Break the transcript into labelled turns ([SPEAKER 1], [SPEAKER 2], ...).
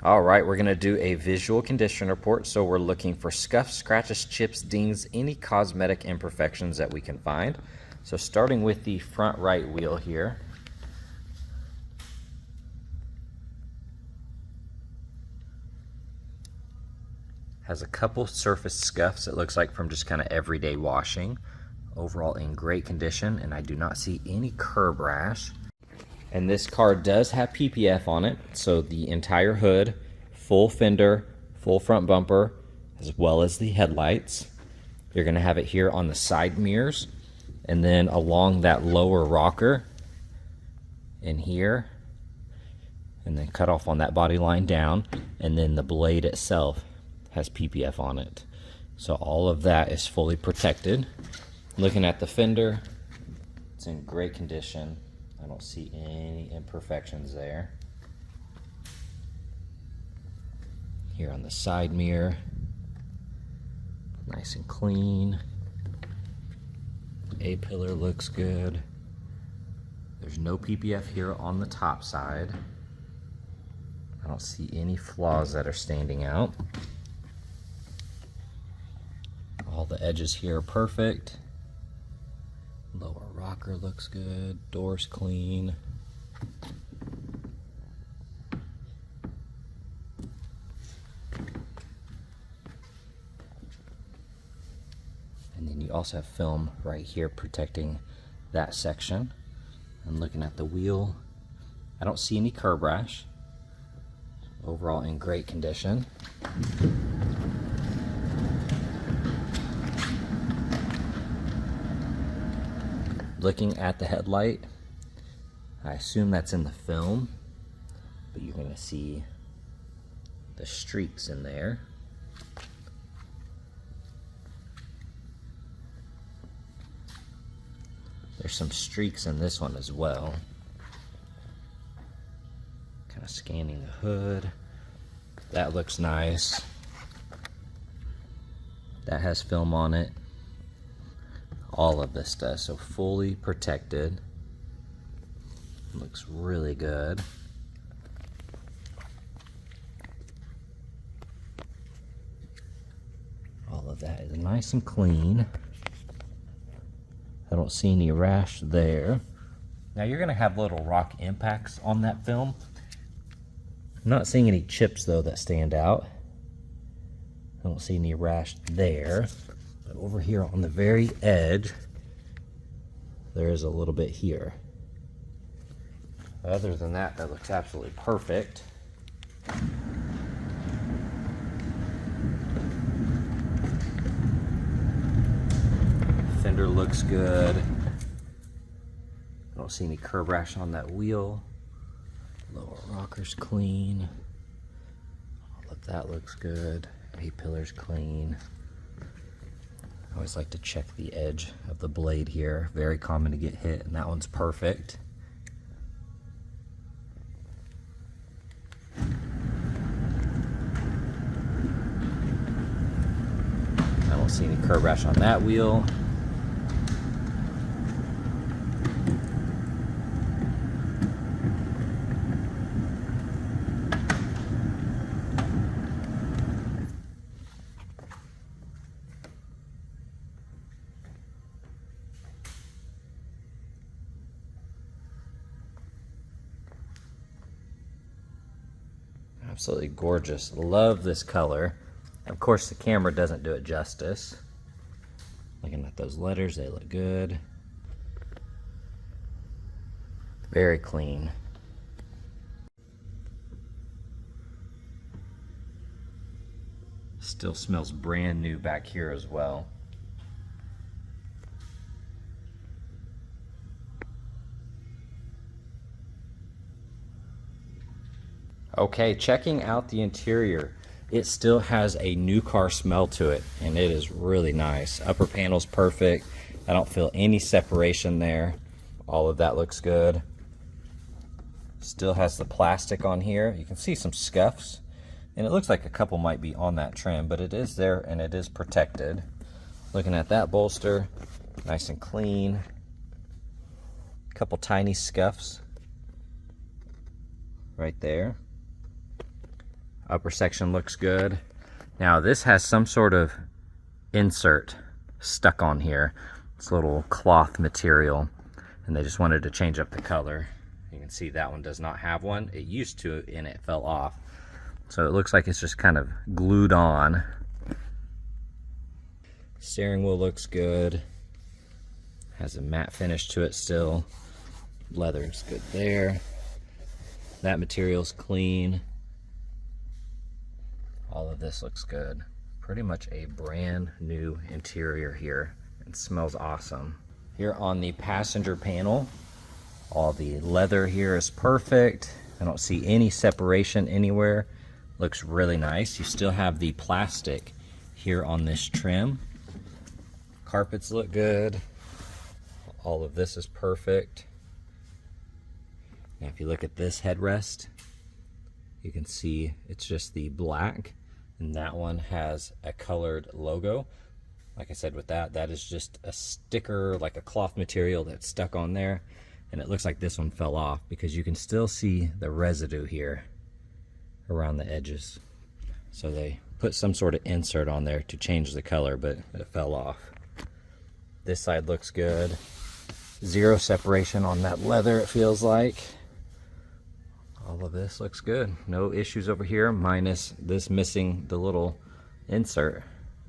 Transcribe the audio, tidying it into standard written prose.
[SPEAKER 1] All right, we're gonna do a visual condition report. So we're looking for scuffs, scratches, chips, dings, any cosmetic imperfections that we can find. So starting with the front right wheel here. Has a couple surface scuffs, it looks like, from just kind of everyday washing. Overall in great condition, and I do not see any curb rash. And this car does have PPF on it, so the entire hood, full fender, full front bumper, as well as the headlights. You're gonna have it here on the side mirrors, and then along that lower rocker in here, and then cut off on that body line down, and then the blade itself has PPF on it. So all of that is fully protected. Looking at the fender, it's in great condition. I don't see any imperfections there. Here on the side mirror, nice and clean. A-pillar looks good. There's no PPF here on the top side. I don't see any flaws that are standing out. All the edges here are perfect. Lower rocker looks good, doors clean. And then you also have film right here protecting that section. And looking at the wheel, I don't see any curb rash. Overall in great condition. Looking at the headlight, I assume that's in the film, but you're going to see the streaks in there. There's some streaks in this one as well. Kind of scanning the hood. That looks nice. That has film on it. All of this does, so fully protected. Looks really good. All of that is nice and clean. I don't see any rash there. Now you're gonna have little rock impacts on that film. I'm not seeing any chips though that stand out. I don't see any rash there. But over here on the very edge, there is a little bit here. Other than that, that looks absolutely perfect. Fender looks good. I don't see any curb rash on that wheel. Lower rocker's clean. All of that looks good. A-pillar's clean. I always like to check the edge of the blade here. Very common to get hit, and that one's perfect. I don't see any curb rash on that wheel. Absolutely gorgeous. Love this color. Of course, the camera doesn't do it justice. Looking at those letters, they look good. Very clean. Still smells brand new back here as well. Okay, checking out the interior. It still has a new car smell to it, and it is really nice. Upper panel's perfect. I don't feel any separation there. All of that looks good. Still has the plastic on here. You can see some scuffs, and it looks like a couple might be on that trim, but it is there and it is protected. Looking at that bolster, nice and clean. A couple tiny scuffs right there. Upper section looks good. Now this has some sort of insert stuck on here. It's a little cloth material, and they just wanted to change up the color. You can see that one does not have one. It used to, and it fell off. So it looks like it's just kind of glued on. Steering wheel looks good. Has a matte finish to it still. Leather's good there. That material's clean. All of this looks good. Pretty much a brand new interior here. It smells awesome. Here on the passenger panel, all the leather here is perfect. I don't see any separation anywhere. Looks really nice. You still have the plastic here on this trim. Carpets look good. All of this is perfect. Now if you look at this headrest, you can see it's just the black, and that one has a colored logo. Like I said, with that is just a sticker, like a cloth material that's stuck on there, and it looks like this one fell off because you can still see the residue here around the edges. So they put some sort of insert on there to change the color, but it fell off. This side looks good. Zero separation on that leather, it feels like. All of this looks good. No issues over here, minus this missing the little insert.